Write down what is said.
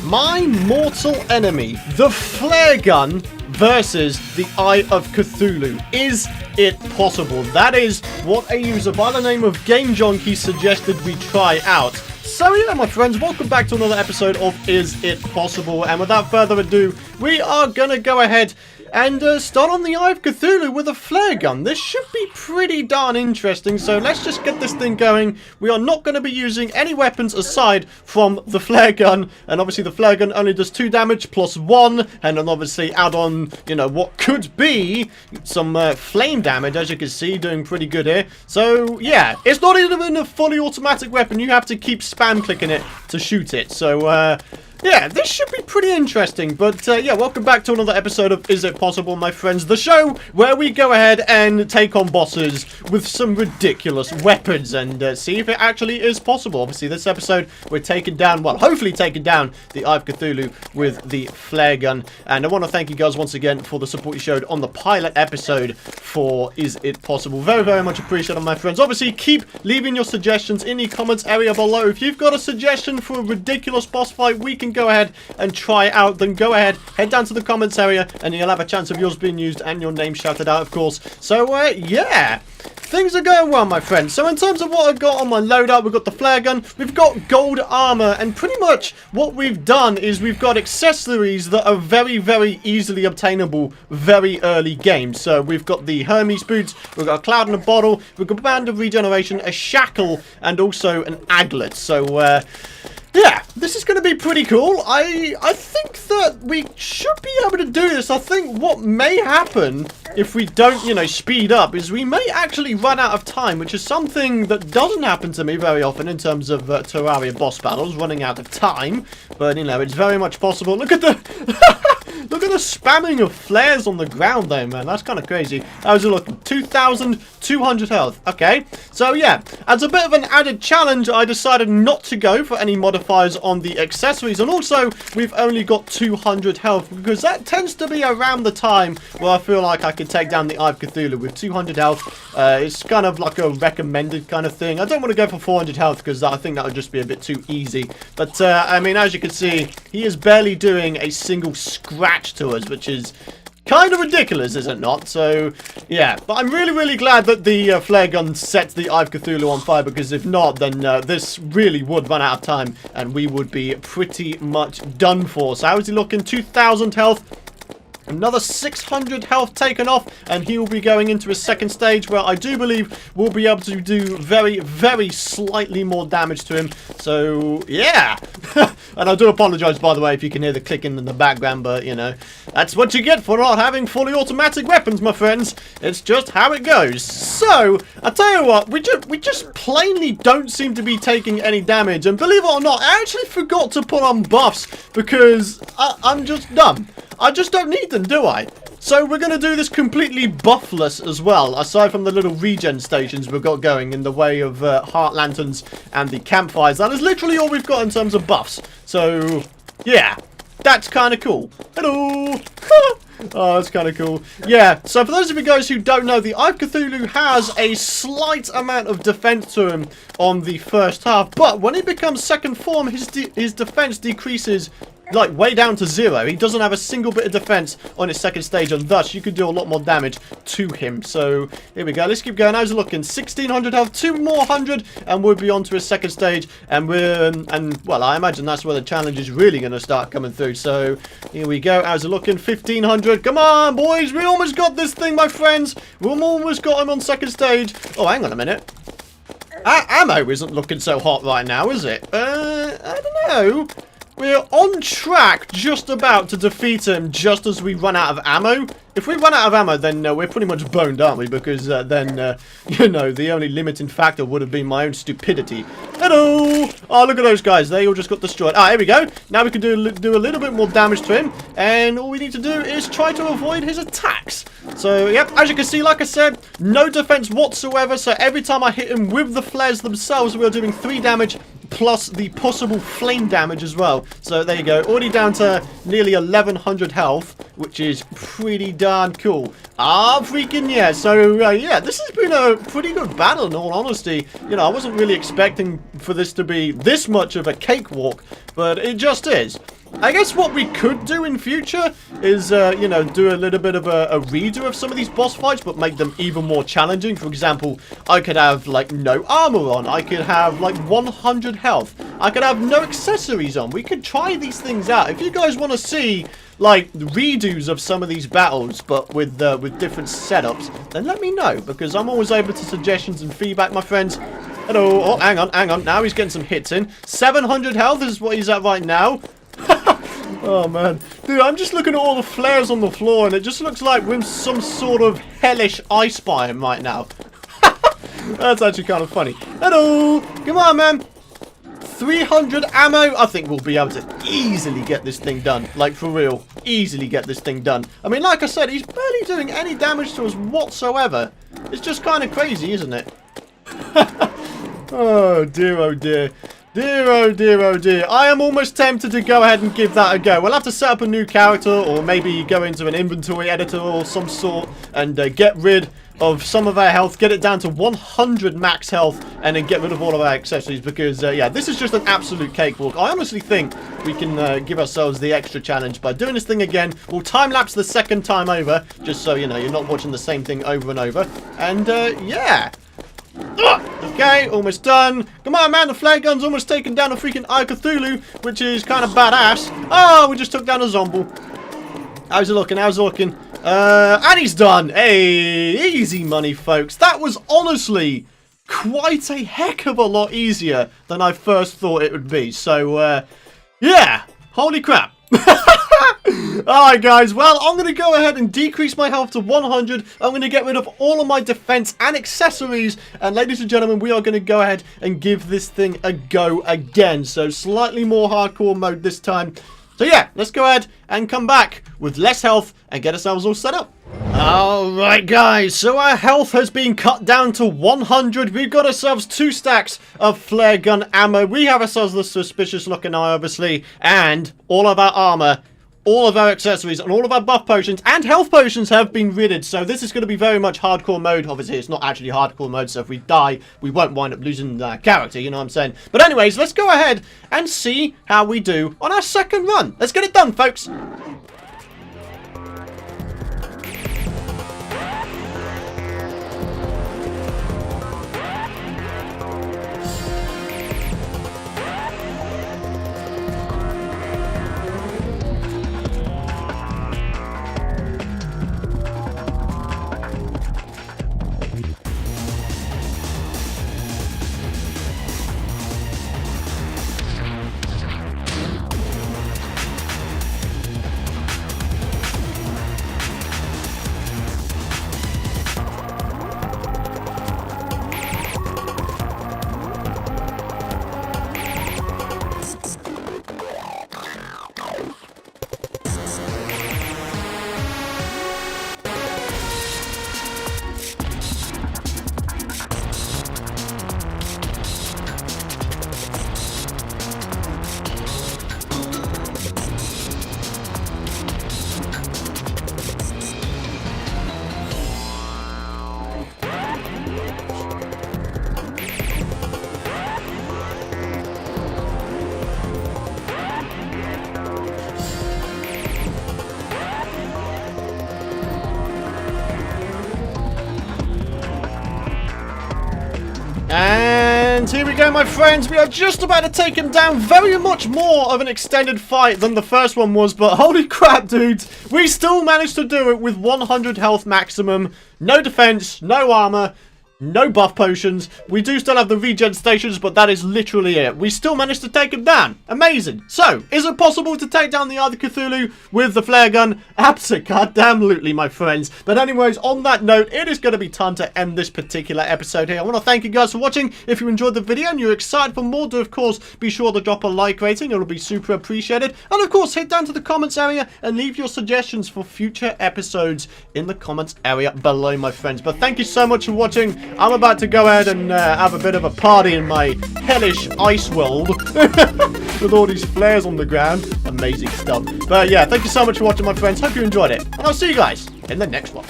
My mortal enemy, the flare gun versus the Eye of Cthulhu. Is it possible? That is what a user by the name of Game Junkie suggested we try out. So yeah, my friends, welcome back to another episode of Is It Possible? And without further ado, we are gonna go ahead and start on the Eye of Cthulhu with a flare gun. This should be pretty darn interesting, so let's just get this thing going. We are not going to be using any weapons aside from the flare gun, and obviously the flare gun only does 2 damage plus 1, and then obviously add on, you know, what could be some flame damage, as you can see, doing pretty good here. So yeah, it's not even a fully automatic weapon. You have to keep spam clicking it to shoot it. So yeah, this should be pretty interesting, but yeah, welcome back to another episode of Is It Possible, my friends, the show where we go ahead and take on bosses with some ridiculous weapons and see if it actually is possible. Obviously, this episode, we're taking down, well, hopefully taking down the Eye of Cthulhu with the flare gun, and I want to thank you guys once again for the support you showed on the pilot episode for Is It Possible. Very, very much appreciated, my friends. Obviously, keep leaving your suggestions in the comments area below. If you've got a suggestion for a ridiculous boss fight we can go ahead and try it out, then go ahead, head down to the comments area, and you'll have a chance of yours being used and your name shouted out, of course. So yeah, things are going well, my friends. So in terms of what I've got on my loadout, we've got the flare gun, we've got gold armor, and pretty much what we've done is we've got accessories that are very, very easily obtainable very early game. So we've got the Hermes boots, we've got a cloud in a bottle, we've got a band of regeneration, a shackle, and also an aglet. So yeah, this is going to be pretty cool. I think that we should be able to do this. I think what may happen if we don't, you know, speed up is we may actually run out of time, which is something that doesn't happen to me very often in terms of Terraria boss battles, running out of time. But, you know, it's very much possible. Look at the... Look at the spamming of flares on the ground there, man. That's kind of crazy. How's it looking? 2,200 health. Okay. So, yeah. As a bit of an added challenge, I decided not to go for any modifiers on the accessories. And also, we've only got 200 health, because that tends to be around the time where I feel like I can take down the Eye of Cthulhu with 200 health. It's kind of like a recommended kind of thing. I don't want to go for 400 health, because I think that would just be a bit too easy. But, I mean, as you can see, he is barely doing a single scratch to us, which is kind of ridiculous, is it not? So, yeah. But I'm really, really glad that the flare gun sets the Eye of Cthulhu on fire, because if not, then this really would run out of time, and we would be pretty much done for. So, how is he looking? 2,000 health. Another 600 health taken off, and he will be going into his second stage, where I do believe we'll be able to do very, very slightly more damage to him. So, yeah. And I do apologise, by the way, if you can hear the clicking in the background, but, you know, that's what you get for not having fully automatic weapons, my friends. It's just how it goes. So, I tell you what, we just plainly don't seem to be taking any damage, and believe it or not, I actually forgot to put on buffs, because I'm just dumb. I just don't need them, do I? So we're going to do this completely buffless as well, aside from the little regen stations we've got going in the way of heart lanterns and the campfires. That is literally all we've got in terms of buffs. So, yeah, that's kind of cool. Hello! Oh, that's kind of cool. Yeah, so for those of you guys who don't know, the Eye of Cthulhu has a slight amount of defense to him on the first half, but when he becomes second form, his defense decreases like way down to 0. He doesn't have a single bit of defense on his second stage, and thus you could do a lot more damage to him. So here we go. Let's keep going. How's it looking? 1,600 health, 2 more 100, and we'll be on to his second stage. And well, I imagine that's where the challenge is really going to start coming through. So here we go. How's it looking? 1,500. Come on, boys. We almost got this thing, my friends. We've almost got him on second stage. Oh, hang on a minute. Ammo isn't looking so hot right now, is it? I don't know. We're on track, just about to defeat him, just as we run out of ammo. If we run out of ammo, then we're pretty much boned, aren't we? Because then, you know, the only limiting factor would have been my own stupidity. Hello! Oh, look at those guys. They all just got destroyed. Ah, here we go. Now we can do a little bit more damage to him. And all we need to do is try to avoid his attacks. So, yep, as you can see, like I said, no defense whatsoever. So every time I hit him with the flares themselves, we're doing 3 damage. Plus the possible flame damage as well. So there you go. Already down to nearly 1,100 health, which is pretty darn cool. Ah, freaking yeah. So, yeah, this has been a pretty good battle, in all honesty. You know, I wasn't really expecting for this to be this much of a cakewalk, but it just is. I guess what we could do in future is, you know, do a little bit of a redo of some of these boss fights, but make them even more challenging. For example, I could have, like, no armor on. I could have, like, 100 health. I could have no accessories on. We could try these things out. If you guys want to see, like, redos of some of these battles, but with different setups, then let me know, because I'm always open to suggestions and feedback, my friends. Hello. Oh, hang on. Now he's getting some hits in. 700 health is what he's at right now. Oh, man. Dude, I'm just looking at all the flares on the floor, and it just looks like we're in some sort of hellish ice biome right now. That's actually kind of funny. Hello. Come on, man. 300 ammo. I think we'll be able to easily get this thing done. Like, for real. Easily get this thing done. I mean, like I said, he's barely doing any damage to us whatsoever. It's just kind of crazy, isn't it? Oh, dear, oh, dear. Dear, oh, dear, oh, dear. I am almost tempted to go ahead and give that a go. We'll have to set up a new character, or maybe go into an inventory editor or some sort, and get rid of some of our health, get it down to 100 max health, and then get rid of all of our accessories, because, yeah, this is just an absolute cakewalk. I honestly think we can give ourselves the extra challenge by doing this thing again. We'll time-lapse the second time over, just so, you know, you're not watching the same thing over and over. And, yeah. Okay, almost done. Come on, man, the flare gun's almost taken down a freaking Eye of Cthulhu, which is kind of badass. Oh, we just took down a zombie. How's it looking? How's it looking? And he's done. Hey, easy money, folks. That was honestly quite a heck of a lot easier than I first thought it would be. So, yeah, holy crap. Alright, guys, well, I'm going to go ahead and decrease my health to 100. I'm going to get rid of all of my defense and accessories. And ladies and gentlemen, we are going to go ahead and give this thing a go again. So slightly more hardcore mode this time. So yeah, let's go ahead and come back with less health and get ourselves all set up. Alright, guys, so our health has been cut down to 100. We've got ourselves 2 stacks of flare gun ammo. We have ourselves the suspicious looking eye, obviously, and all of our armor, all of our accessories, and all of our buff potions and health potions have been ridded. So this is going to be very much hardcore mode. Obviously, it's not actually hardcore mode, so if we die, we won't wind up losing the character, you know what I'm saying? But anyways, let's go ahead and see how we do on our second run. Let's get it done, folks. And here we go, my friends. We are just about to take him down. Very much more of an extended fight than the first one was, but holy crap, dudes. We still managed to do it with 100 health maximum. No defense, no armor, no buff potions. We do still have the regen stations, but that is literally it. We still managed to take him down. Amazing. So, is it possible to take down the Eye of Cthulhu with the flare gun? Absolutely, my friends. But anyways, on that note, it is going to be time to end this particular episode here. I want to thank you guys for watching. If you enjoyed the video and you're excited for more, do of course be sure to drop a like rating. It'll be super appreciated. And of course, head down to the comments area and leave your suggestions for future episodes in the comments area below, my friends. But thank you so much for watching. I'm about to go ahead and have a bit of a party in my hellish ice world with all these flares on the ground. Amazing stuff. But yeah, thank you so much for watching, my friends. Hope you enjoyed it. And I'll see you guys in the next one.